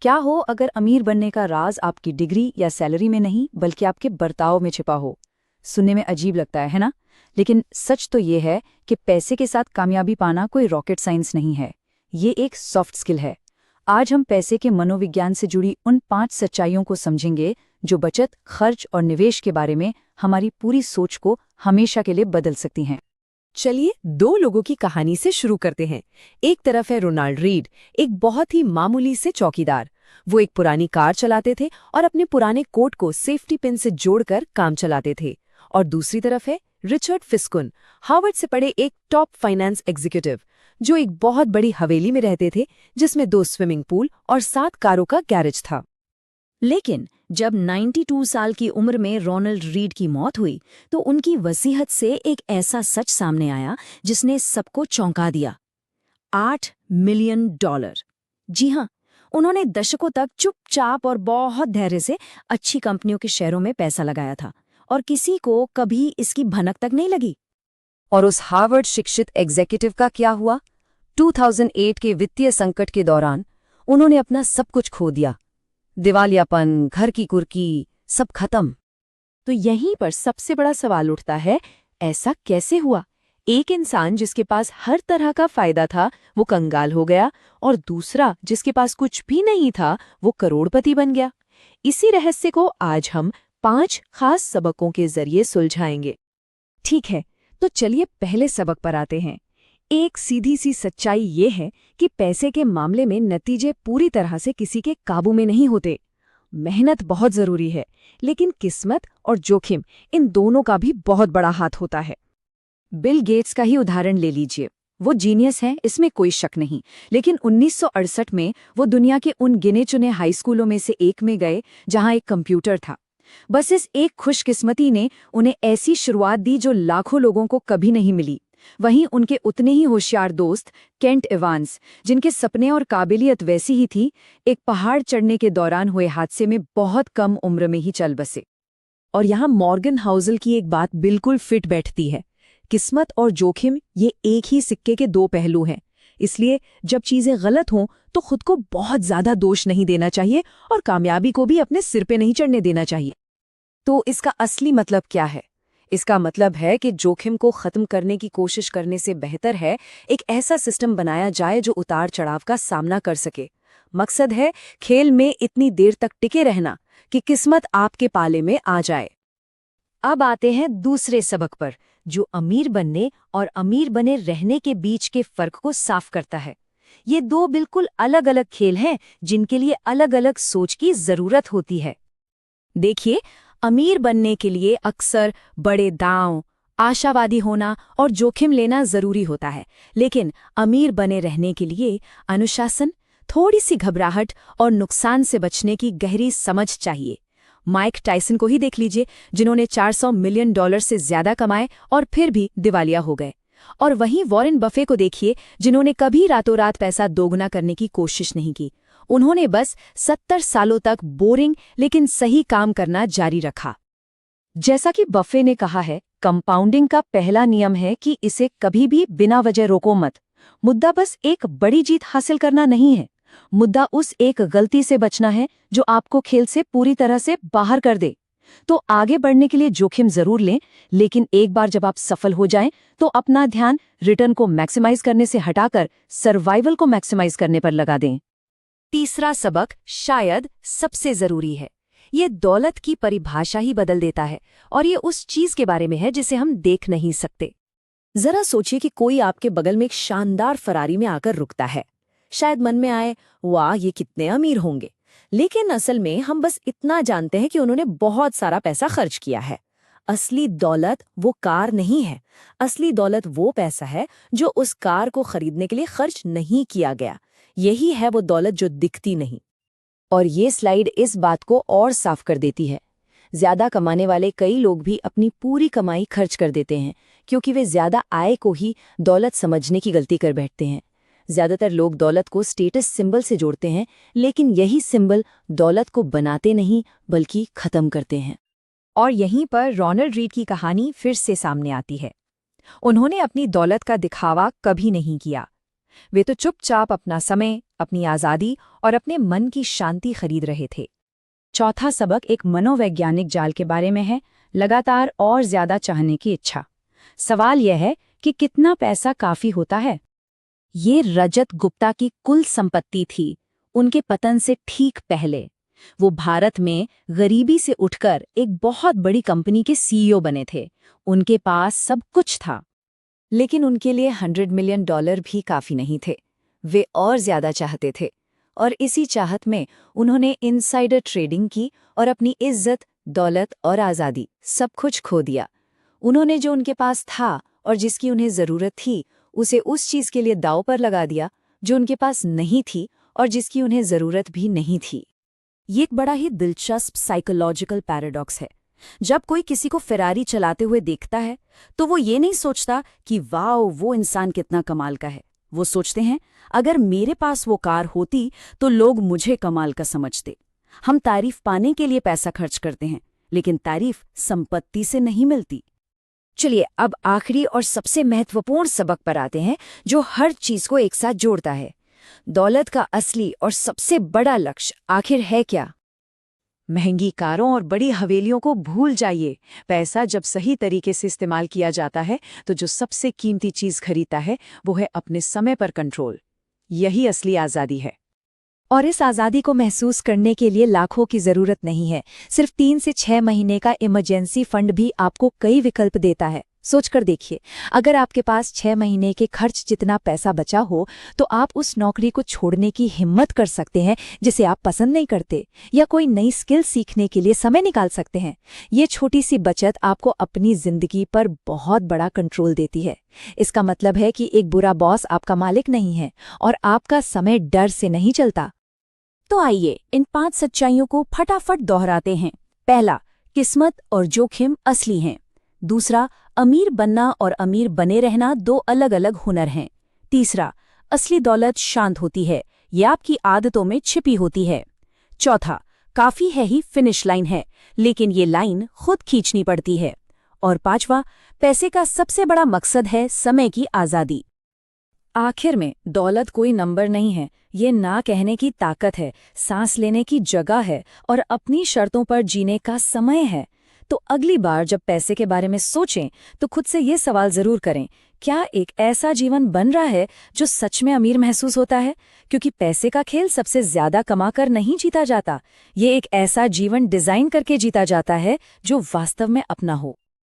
क्या हो अगर अमीर बनने का राज आपकी डिग्री या सैलरी में नहीं बल्कि आपके बर्ताव में छिपा हो। सुनने में अजीब लगता है ना? लेकिन सच तो ये है कि पैसे के साथ कामयाबी पाना कोई रॉकेट साइंस नहीं है। ये एक सॉफ्ट स्किल है। आज हम पैसे के मनोविज्ञान से जुड़ी उन 5 सच्चाइयों को समझेंगे जो बचत, खर्च और निवेश के बारे में हमारी पूरी सोच को हमेशा के लिए बदल सकती हैं। चलिए 2 लोगों की कहानी से शुरू करते हैं। एक तरफ है रोनाल्ड रीड, एक बहुत ही मामूली से चौकीदार। वो एक पुरानी कार चलाते थे और अपने पुराने कोट को सेफ्टी पिन से जोड़कर काम चलाते थे। और दूसरी तरफ है रिचर्ड फिस्कुन, हार्वर्ड से पढ़े एक टॉप फाइनेंस एग्जीक्यूटिव, जो एक बहुत बड़ी हवेली में रहते थे जिसमें 2 स्विमिंग पूल और 7 कारों का गैरेज था। लेकिन जब 92 साल की उम्र में रोनाल्ड रीड की मौत हुई तो उनकी वसीयत से एक ऐसा सच सामने आया जिसने सबको चौंका दिया। $8 मिलियन। जी हाँ, उन्होंने दशकों तक चुपचाप और बहुत धैर्य से अच्छी कंपनियों के शेयरों में पैसा लगाया था और किसी को कभी इसकी भनक तक नहीं लगी। और उस हार्वर्ड शिक्षित एग्जीक्यूटिव का क्या हुआ? 2008 के वित्तीय संकट के दौरान उन्होंने अपना सब कुछ खो दिया। दिवालियापन, घर की कुर्की, सब खत्म। तो यहीं पर सबसे बड़ा सवाल उठता है, ऐसा कैसे हुआ? एक इंसान जिसके पास हर तरह का फायदा था वो कंगाल हो गया, और दूसरा जिसके पास कुछ भी नहीं था वो करोड़पति बन गया। इसी रहस्य को आज हम 5 खास सबकों के जरिए सुलझाएंगे। ठीक है, तो चलिए पहले सबक पर आते हैं। एक सीधी सी सच्चाई ये है कि पैसे के मामले में नतीजे पूरी तरह से किसी के काबू में नहीं होते। मेहनत बहुत जरूरी है, लेकिन किस्मत और जोखिम, इन दोनों का भी बहुत बड़ा हाथ होता है। बिल गेट्स का ही उदाहरण ले लीजिए। वो जीनियस हैं, इसमें कोई शक नहीं, लेकिन 1968 में वो दुनिया के उन गिने चुने हाई स्कूलों में से एक में गए जहां एक कंप्यूटर था। बस इस एक खुशकिस्मती ने उन्हें ऐसी शुरुआत दी जो लाखों लोगों को कभी नहीं मिली। वहीं उनके उतने ही होशियार दोस्त केंट एवांस, जिनके सपने और काबिलियत वैसी ही थी, एक पहाड़ चढ़ने के दौरान हुए हादसे में बहुत कम उम्र में ही चल बसे। और यहाँ मॉर्गन हाउसल की एक बात बिल्कुल फिट बैठती है। किस्मत और जोखिम ये एक ही सिक्के के 2 पहलू हैं। इसलिए जब चीजें गलत हों तो खुद को बहुत ज्यादा दोष नहीं देना चाहिए और कामयाबी को भी अपने सिर पे नहीं चढ़ने देना चाहिए। तो इसका असली मतलब क्या है? इसका मतलब है कि जोखिम को खत्म करने की कोशिश करने से बेहतर है एक ऐसा सिस्टम बनाया जाए जो उतार चढ़ाव का सामना कर सके। मकसद है खेल में इतनी देर तक टिके रहना कि किस्मत आपके पाले में आ जाए। अब आते हैं दूसरे सबक पर, जो अमीर बनने और अमीर बने रहने के बीच के फर्क को साफ करता है। ये 2 बिल्कुल अलग अलग खेल हैं जिनके लिए अलग अलग सोच की जरूरत होती है। देखिए, अमीर बनने के लिए अक्सर बड़े दांव, आशावादी होना और जोखिम लेना जरूरी होता है, लेकिन अमीर बने रहने के लिए अनुशासन, थोड़ी सी घबराहट और नुकसान से बचने की गहरी समझ चाहिए। माइक टायसन को ही देख लीजिए, जिन्होंने $400 मिलियन से ज्यादा कमाए और फिर भी दिवालिया हो गए। और वहीं वॉरेन बफे को देखिए, जिन्होंने कभी रातों रात पैसा दोगुना करने की कोशिश नहीं की। उन्होंने बस 70 सालों तक बोरिंग लेकिन सही काम करना जारी रखा। जैसा कि बफे ने कहा है, कंपाउंडिंग का पहला नियम है कि इसे कभी भी बिना वजह रोको मत। मुद्दा बस एक बड़ी जीत हासिल करना नहीं है, मुद्दा उस एक गलती से बचना है जो आपको खेल से पूरी तरह से बाहर कर दे। तो आगे बढ़ने के लिए जोखिम जरूर लें, लेकिन एक बार जब आप सफल हो जाएं तो अपना ध्यान रिटर्न को मैक्सिमाइज करने से हटाकर सर्वाइवल को मैक्सिमाइज करने पर लगा दें। तीसरा सबक शायद सबसे जरूरी है। ये दौलत की परिभाषा ही बदल देता है, और ये उस चीज के बारे में है जिसे हम देख नहीं सकते। जरा सोचिए कि कोई आपके बगल में एक शानदार फरारी में आकर रुकता है। शायद मन में आए, वाह ये कितने अमीर होंगे, लेकिन असल में हम बस इतना जानते हैं कि उन्होंने बहुत सारा पैसा खर्च किया है। असली दौलत वो कार नहीं है। असली दौलत वो पैसा है जो उस कार को खरीदने के लिए खर्च नहीं किया गया। यही है वो दौलत जो दिखती नहीं। और ये स्लाइड इस बात को और साफ कर देती है। ज्यादा कमाने वाले कई लोग भी अपनी पूरी कमाई खर्च कर देते हैं, क्योंकि वे ज्यादा आय को ही दौलत समझने की गलती कर बैठते हैं। ज्यादातर लोग दौलत को स्टेटस सिंबल से जोड़ते हैं, लेकिन यही सिंबल दौलत को बनाते नहीं बल्कि खत्म करते हैं। और यहीं पर रोनाल्ड रीड की कहानी फिर से सामने आती है। उन्होंने अपनी दौलत का दिखावा कभी नहीं किया। वे तो चुपचाप अपना समय, अपनी आज़ादी और अपने मन की शांति खरीद रहे थे। चौथा सबक एक मनोवैज्ञानिक जाल के बारे में है, लगातार और ज्यादा चाहने की इच्छा। सवाल यह है कि कितना पैसा काफी होता है। ये रजत गुप्ता की कुल संपत्ति थी, उनके पतन से ठीक पहले। वो भारत में गरीबी से उठकर एक बहुत बड़ी कंपनी के सीईओ बने थे। उनके पास सब कुछ था, लेकिन उनके लिए $100 मिलियन भी काफी नहीं थे। वे और ज्यादा चाहते थे, और इसी चाहत में उन्होंने इनसाइडर ट्रेडिंग की और अपनी इज्जत, दौलत और आज़ादी सब कुछ खो दिया। उन्होंने जो उनके पास था और जिसकी उन्हें ज़रूरत थी, उसे उस चीज़ के लिए दांव पर लगा दिया जो उनके पास नहीं थी और जिसकी उन्हें ज़रूरत भी नहीं थी। ये एक बड़ा ही दिलचस्प साइकोलॉजिकल पैराडॉक्स है। जब कोई किसी को फेरारी चलाते हुए देखता है तो वो ये नहीं सोचता कि वाह वो इंसान कितना कमाल का है। वो सोचते हैं अगर मेरे पास वो कार होती तो लोग मुझे कमाल का समझते। हम तारीफ पाने के लिए पैसा खर्च करते हैं, लेकिन तारीफ संपत्ति से नहीं मिलती। चलिए अब आखिरी और सबसे महत्वपूर्ण सबक पर आते हैं, जो हर चीज को एक साथ जोड़ता है। दौलत का असली और सबसे बड़ा लक्ष्य आखिर है क्या? महंगी कारों और बड़ी हवेलियों को भूल जाइए। पैसा जब सही तरीके से इस्तेमाल किया जाता है तो जो सबसे कीमती चीज खरीदता है वो है अपने समय पर कंट्रोल। यही असली आज़ादी है। और इस आज़ादी को महसूस करने के लिए लाखों की ज़रूरत नहीं है। सिर्फ 3 से 6 महीने का इमरजेंसी फंड भी आपको कई विकल्प देता है। सोचकर देखिए, अगर आपके पास 6 महीने के खर्च जितना पैसा बचा हो तो आप उस नौकरी को छोड़ने की हिम्मत कर सकते हैं जिसे आप पसंद नहीं करते, या कोई नई स्किल सीखने के लिए समय निकाल सकते हैं। ये छोटी सी बचत आपको अपनी जिंदगी पर बहुत बड़ा कंट्रोल देती है। इसका मतलब है कि एक बुरा बॉस आपका मालिक नहीं है और आपका समय डर से नहीं चलता। तो आइए इन 5 सच्चाइयों को फटाफट दोहराते हैं। पहला, किस्मत और जोखिम असली हैं। दूसरा, अमीर बनना और अमीर बने रहना 2 अलग अलग हुनर हैं। तीसरा, असली दौलत शांत होती है, ये आपकी आदतों में छिपी होती है। चौथा, काफी है ही फिनिश लाइन है, लेकिन ये लाइन खुद खींचनी पड़ती है। और पांचवा, पैसे का सबसे बड़ा मकसद है समय की आज़ादी। आखिर में दौलत कोई नंबर नहीं है, ये ना कहने की ताकत है, सांस लेने की जगह है और अपनी शर्तों पर जीने का समय है। तो अगली बार जब पैसे के बारे में सोचें तो खुद से ये सवाल जरूर करें, क्या एक ऐसा जीवन बन रहा है जो सच में अमीर महसूस होता है? क्योंकि पैसे का खेल सबसे ज्यादा कमाकर नहीं जीता जाता, ये एक ऐसा जीवन डिजाइन करके जीता जाता है जो वास्तव में अपना हो।